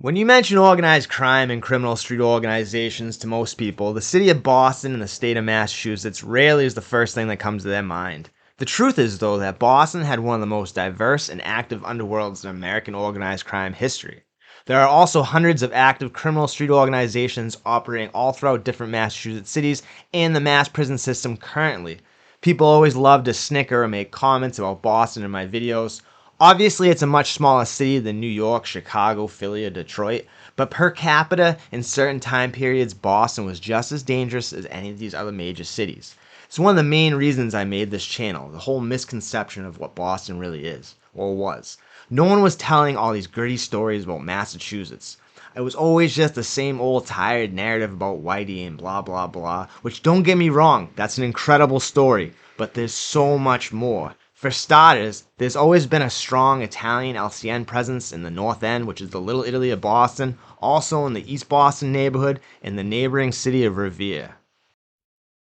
When you mention organized crime and criminal street organizations to most people, the city of Boston and the state of Massachusetts rarely is the first thing that comes to their mind. The truth is, though, that Boston had one of the most diverse and active underworlds in American organized crime history. There are also hundreds of active criminal street organizations operating all throughout different Massachusetts cities and the mass prison system currently. People always love to snicker or make comments about Boston in my videos. Obviously, it's a much smaller city than New York, Chicago, Philly, or Detroit, but per capita, in certain time periods, Boston was just as dangerous as any of these other major cities. It's one of the main reasons I made this channel, the whole misconception of what Boston really is, or was. No one was telling all these gritty stories about Massachusetts. It was always just the same old tired narrative about Whitey and blah blah blah, which don't get me wrong, that's an incredible story, but there's so much more. For starters, there's always been a strong Italian LCN presence in the North End, which is the Little Italy of Boston, also in the East Boston neighborhood, and the neighboring city of Revere.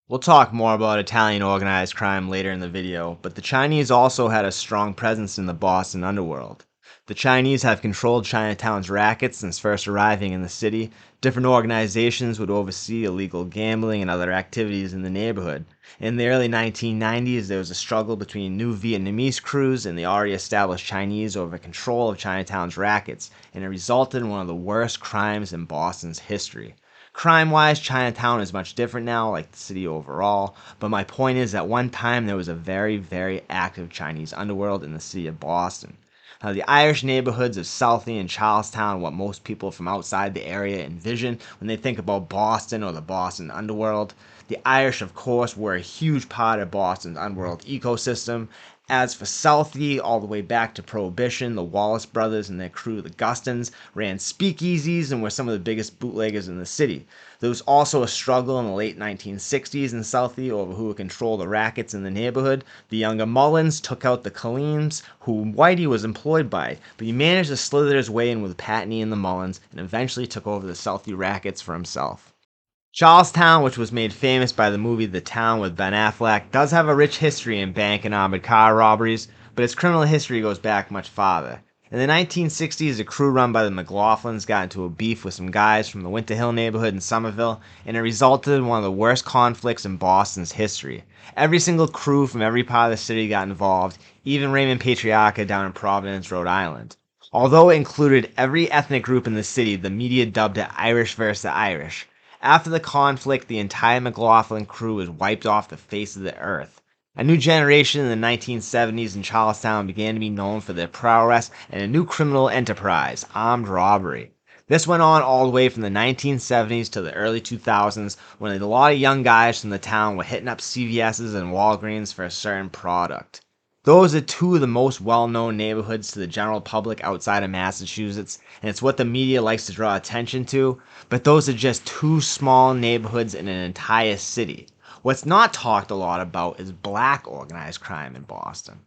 We'll talk more about Italian organized crime later in the video, but the Chinese also had a strong presence in the Boston underworld. The Chinese have controlled Chinatown's rackets since first arriving in the city. Different organizations would oversee illegal gambling and other activities in the neighborhood. In the early 1990s, there was a struggle between new Vietnamese crews and the already established Chinese over control of Chinatown's rackets, and it resulted in one of the worst crimes in Boston's history. Crime-wise, Chinatown is much different now, like the city overall, but my point is at one time there was a very, very active Chinese underworld in the city of Boston. Now, the Irish neighborhoods of Southy and Charlestown are what most people from outside the area envision when they think about Boston or the Boston underworld. The Irish, of course, were a huge part of Boston's underworld ecosystem. As for Southie, all the way back to Prohibition, the Wallace brothers and their crew, the Gustons, ran speakeasies and were some of the biggest bootleggers in the city. There was also a struggle in the late 1960s in Southie over who would control the rackets in the neighborhood. The younger Mullins took out the Colleens, who Whitey was employed by, but he managed to slither his way in with Patney and the Mullins and eventually took over the Southie rackets for himself. Charlestown, which was made famous by the movie The Town with Ben Affleck, does have a rich history in bank and armored car robberies, but its criminal history goes back much farther. In the 1960s, a crew run by the McLaughlins got into a beef with some guys from the Winter Hill neighborhood in Somerville, and it resulted in one of the worst conflicts in Boston's history. Every single crew from every part of the city got involved, even Raymond Patriarca down in Providence, Rhode Island. Although it included every ethnic group in the city, the media dubbed it Irish versus the Irish. After the conflict, the entire McLaughlin crew was wiped off the face of the earth. A new generation in the 1970s in Charlestown began to be known for their prowess and a new criminal enterprise, armed robbery. This went on all the way from the 1970s to the early 2000s when a lot of young guys from the town were hitting up CVS's and Walgreens for a certain product. Those are two of the most well-known neighborhoods to the general public outside of Massachusetts, and it's what the media likes to draw attention to, but those are just two small neighborhoods in an entire city. What's not talked a lot about is black organized crime in Boston.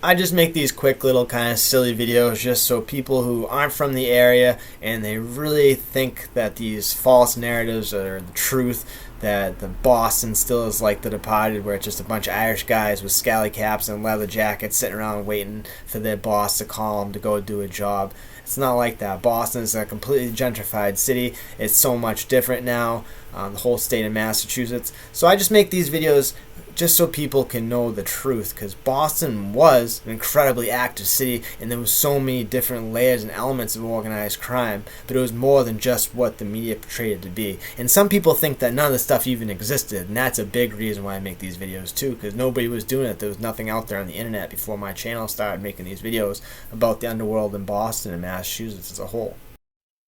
I just make these quick little kind of silly videos just so people who aren't from the area and they really think that these false narratives are the truth, that the Boston still is like The Departed, where it's just a bunch of Irish guys with scally caps and leather jackets sitting around waiting for their boss to call them to go do a job. It's not like that. Boston is a completely gentrified city. It's so much different now, the whole state of Massachusetts. So I just make these videos just so people can know the truth, because Boston was an incredibly active city and there was so many different layers and elements of organized crime, but it was more than just what the media portrayed it to be. And some people think that none of this stuff even existed, and that's a big reason why I make these videos too, because nobody was doing it. There was nothing out there on the internet before my channel started making these videos about the underworld in Boston and Massachusetts as a whole.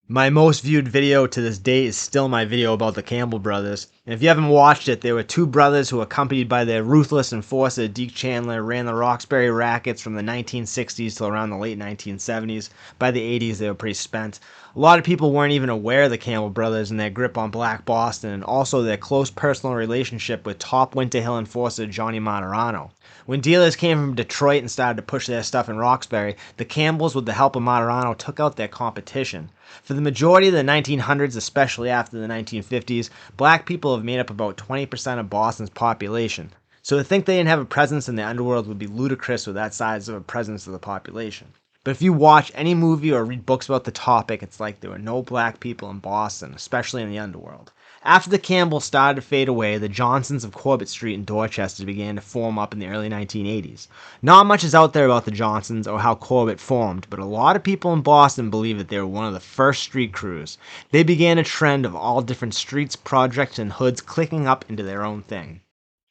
My most viewed video to this date is still my video about the Campbell brothers. And if you haven't watched it, there were two brothers who, accompanied by their ruthless enforcer Deke Chandler, ran the Roxbury rackets from the 1960s till around the late 1970s. By the 80s, they were pretty spent. A lot of people weren't even aware of the Campbell brothers and their grip on Black Boston, and also their close personal relationship with top Winter Hill enforcer Johnny Materano. When dealers came from Detroit and started to push their stuff in Roxbury, the Campbells, with the help of Materano, took out their competition. For the majority of the 1900s, especially after the 1950s, black people have made up about 20% of Boston's population. So to think they didn't have a presence in the underworld would be ludicrous with that size of a presence of the population. But if you watch any movie or read books about the topic, it's like there were no black people in Boston, especially in the underworld. After the Campbells started to fade away, the Johnsons of Corbett Street in Dorchester began to form up in the early 1980s. Not much is out there about the Johnsons or how Corbett formed, but a lot of people in Boston believe that they were one of the first street crews. They began a trend of all different streets, projects, and hoods clicking up into their own thing.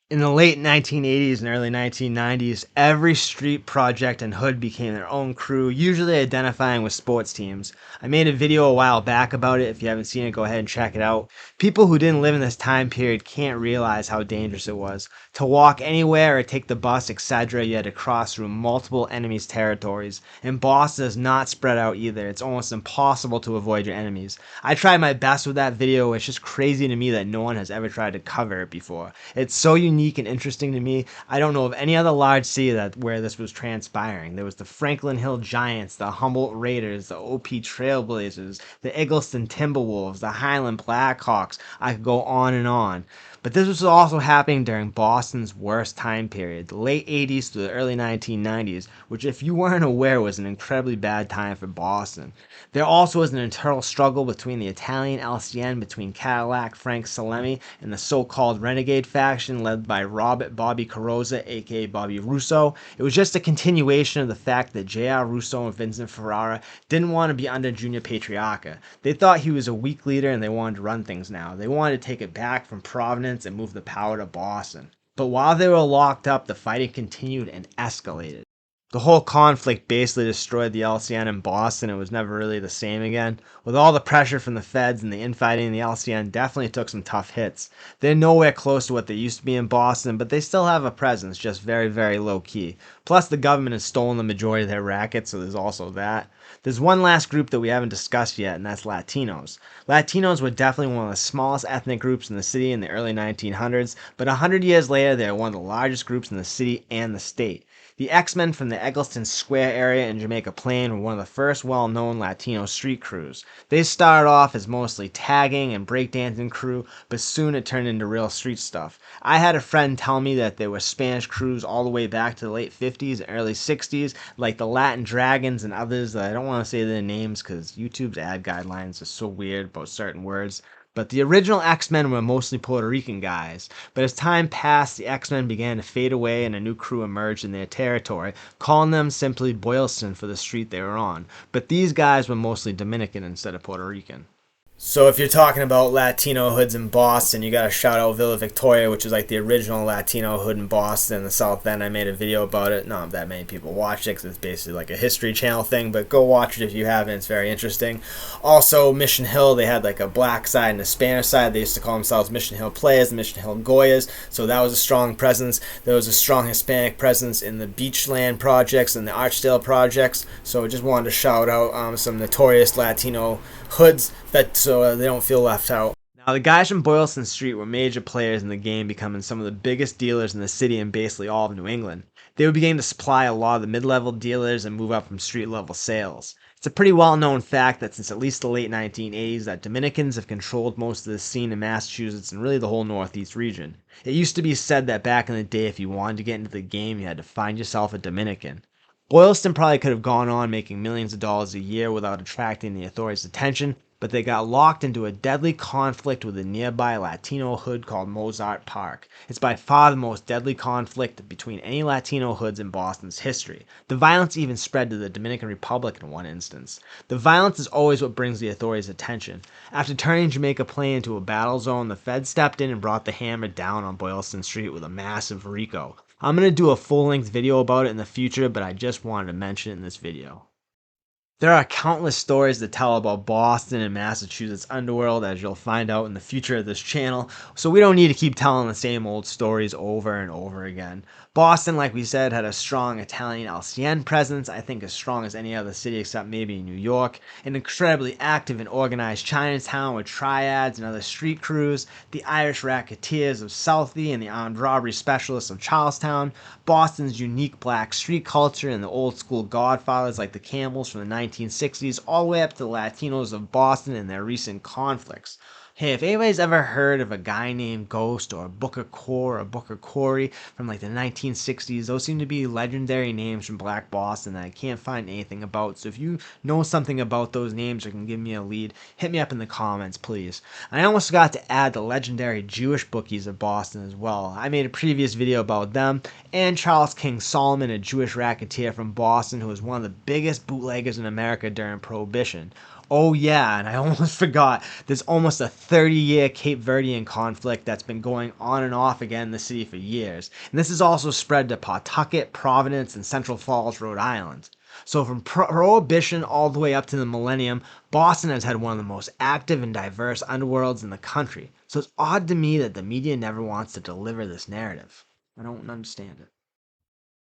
In the late 1980s and early 1990s, every street project and hood became their own crew, usually identifying with sports teams. I made a video a while back about it. If you haven't seen it, go ahead and check it out. People who didn't live in this time period can't realize how dangerous it was. To walk anywhere or take the bus, etc., you had to cross through multiple enemies' territories. And Boston is not spread out either. It's almost impossible to avoid your enemies. I tried my best with that video. It's just crazy to me that no one has ever tried to cover it before. It's so unique and interesting to me. I don't know of any other large city where this was transpiring. There was the Franklin Hill Giants, the Humboldt Raiders, the OP Trailblazers, the Eggleston Timberwolves, the Highland Blackhawks. I could go on and on. But this was also happening during Boston's worst time period, the late 80s to the early 1990s, which if you weren't aware was an incredibly bad time for Boston. There also was an internal struggle between the Italian LCN, between Cadillac Frank Salemi and the so-called Renegade faction led by Robert Bobby Carrozza, aka Bobby Russo. It was just a continuation of the fact that J.R. Russo and Vincent Ferrara didn't want to be under Junior Patriarca. They thought he was a weak leader and they wanted to run things now. They wanted to take it back from Providence and move the power to Boston. But while they were locked up, the fighting continued and escalated. The whole conflict basically destroyed the LCN in Boston. It was never really the same again. With all the pressure from the feds and the infighting, the LCN definitely took some tough hits. They're nowhere close to what they used to be in Boston, but they still have a presence, just very, very low key. Plus, the government has stolen the majority of their rackets, so there's also that. There's one last group that we haven't discussed yet, and that's Latinos. Latinos were definitely one of the smallest ethnic groups in the city in the early 1900s, but 100 years later, they are one of the largest groups in the city and the state. The X-Men from the Eggleston Square area in Jamaica Plain were one of the first well-known Latino street crews. They started off as mostly tagging and breakdancing crew, but soon it turned into real street stuff. I had a friend tell me that there were Spanish crews all the way back to the late 50s and early 60s, like the Latin Dragons and others that I don't want to say their names because YouTube's ad guidelines are so weird about certain words. But the original X-Men were mostly Puerto Rican guys. But as time passed, the X-Men began to fade away and a new crew emerged in their territory, calling them simply Boylston for the street they were on. But these guys were mostly Dominican instead of Puerto Rican. So if you're talking about Latino hoods in Boston, you gotta shout out Villa Victoria, which is like the original Latino hood in Boston, the South End. I made a video about it. Not that many people watched it because it's basically like a History Channel thing, but go watch it if you haven't. It's very interesting. Also, Mission Hill, they had like a black side and a Spanish side. They used to call themselves Mission Hill Players and Mission Hill Goyas, so that was a strong presence. There was a strong Hispanic presence in the Beachland projects and the Archdale projects, so I just wanted to shout out some notorious Latino hoods so they don't feel left out. Now, the guys from Boylston Street were major players in the game, becoming some of the biggest dealers in the city and basically all of New England. They would begin to supply a lot of the mid-level dealers and move up from street-level sales. It's a pretty well-known fact that since at least the late 1980s that Dominicans have controlled most of the scene in Massachusetts and really the whole Northeast region. It used to be said that back in the day, if you wanted to get into the game, you had to find yourself a Dominican. Boylston probably could have gone on making millions of dollars a year without attracting the authorities' attention, but they got locked into a deadly conflict with a nearby Latino hood called Mozart Park. It's by far the most deadly conflict between any Latino hoods in Boston's history. The violence even spread to the Dominican Republic in one instance. The violence is always what brings the authorities' attention. After turning Jamaica Plain into a battle zone, the Feds stepped in and brought the hammer down on Boylston Street with a massive RICO. I'm going to do a full-length video about it in the future, but I just wanted to mention it in this video. There are countless stories to tell about Boston and Massachusetts underworld, as you'll find out in the future of this channel, so we don't need to keep telling the same old stories over and over again. Boston, like we said, had a strong Italian LCN presence, I think as strong as any other city except maybe New York, an incredibly active and organized Chinatown with triads and other street crews, the Irish racketeers of Southie and the armed robbery specialists of Charlestown, Boston's unique black street culture and the old school godfathers like the Campbells from the 1960s, all the way up to the Latinos of Boston and their recent conflicts. Hey, if anybody's ever heard of a guy named Ghost or Booker Core or Booker Corey from like the 1960s, those seem to be legendary names from Black Boston that I can't find anything about. So if you know something about those names or can give me a lead, hit me up in the comments, please. I almost forgot to add the legendary Jewish bookies of Boston as well. I made a previous video about them and Charles King Solomon, a Jewish racketeer from Boston who was one of the biggest bootleggers in America during Prohibition. Oh yeah, and I almost forgot, there's almost a 30-year Cape Verdean conflict that's been going on and off again in the city for years. And this has also spread to Pawtucket, Providence, and Central Falls, Rhode Island. So from Prohibition all the way up to the millennium, Boston has had one of the most active and diverse underworlds in the country. So it's odd to me that the media never wants to deliver this narrative. I don't understand it.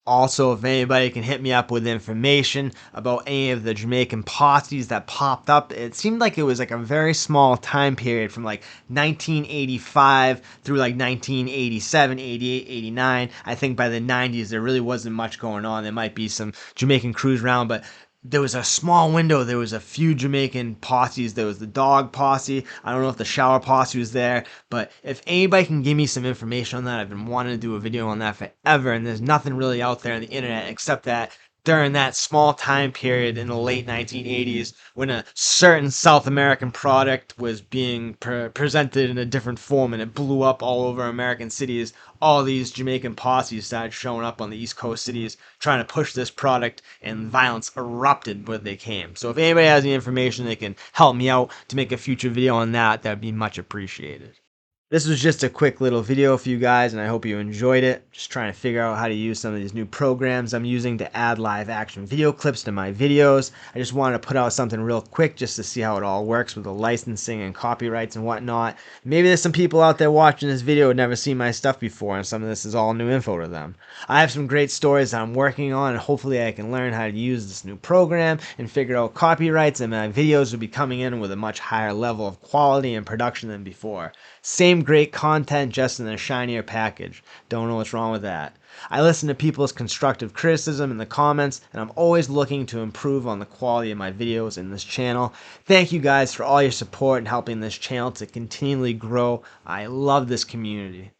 Also, if anybody can hit me up with information about any of the Jamaican posses that popped up, it seemed like it was like a very small time period from like 1985 through like 1987, 88, 89. I think by the 90s there really wasn't much going on. There might be some Jamaican crews around, but there was a small window. There was a few Jamaican posses. There was the dog posse. I don't know if the shower posse was there, but if anybody can give me some information on that, I've been wanting to do a video on that forever, and there's nothing really out there on the internet except that during that small time period in the late 1980s when a certain South American product was being presented in a different form and it blew up all over American cities, all these Jamaican posses started showing up on the East Coast cities trying to push this product, and violence erupted where they came. So if anybody has any information that can help me out to make a future video on that, that'd be much appreciated. This was just a quick little video for you guys, and I hope you enjoyed it. Just trying to figure out how to use some of these new programs I'm using to add live action video clips to my videos. I just wanted to put out something real quick just to see how it all works with the licensing and copyrights and whatnot. Maybe there's some people out there watching this video who have never seen my stuff before, and some of this is all new info to them. I have some great stories that I'm working on, and hopefully I can learn how to use this new program and figure out copyrights, and my videos will be coming in with a much higher level of quality and production than before. Same great content, just in a shinier package. Don't know what's wrong with that. I listen to people's constructive criticism in the comments, and I'm always looking to improve on the quality of my videos in this channel. Thank you guys for all your support and helping this channel to continually grow. I love this community.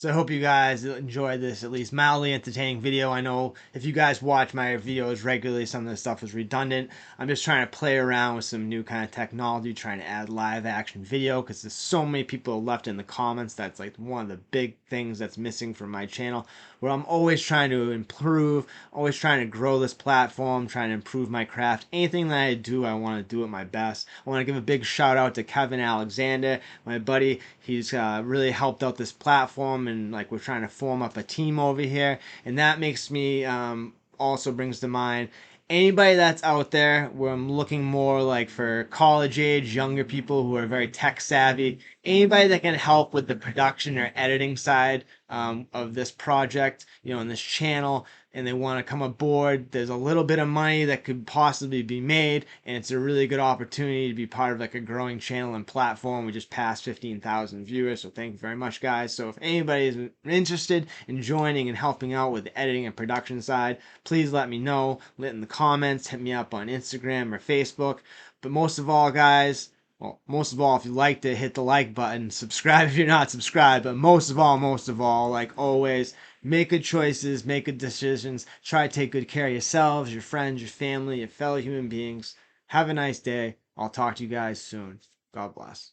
So I hope you guys enjoyed this at least mildly entertaining video. I know if you guys watch my videos regularly, some of the stuff is redundant. I'm just trying to play around with some new kind of technology, trying to add live action video, because there's so many people left in the comments. That's like one of the big things that's missing from my channel, where I'm always trying to improve, always trying to grow this platform, trying to improve my craft. Anything that I do, I want to do it my best. I want to give a big shout out to Kevin Alexander, my buddy. He's really helped out this platform, and like we're trying to form up a team over here, and that makes me also brings to mind anybody that's out there where I'm looking more like for college age younger people who are very tech savvy, anybody that can help with the production or editing side of this project, you know, in this channel, and they want to come aboard. There's a little bit of money that could possibly be made, and it's a really good opportunity to be part of like a growing channel and platform. We just passed 15,000 viewers, so thank you very much, guys. So if anybody is interested in joining and helping out with the editing and production side, please let me know. Let in the comments, hit me up on Instagram or Facebook. But most of all, guys, well, most of all, if you liked it, hit the like button. Subscribe if you're not subscribed. But most of all, like always, make good choices, make good decisions. Try to take good care of yourselves, your friends, your family, your fellow human beings. Have a nice day. I'll talk to you guys soon. God bless.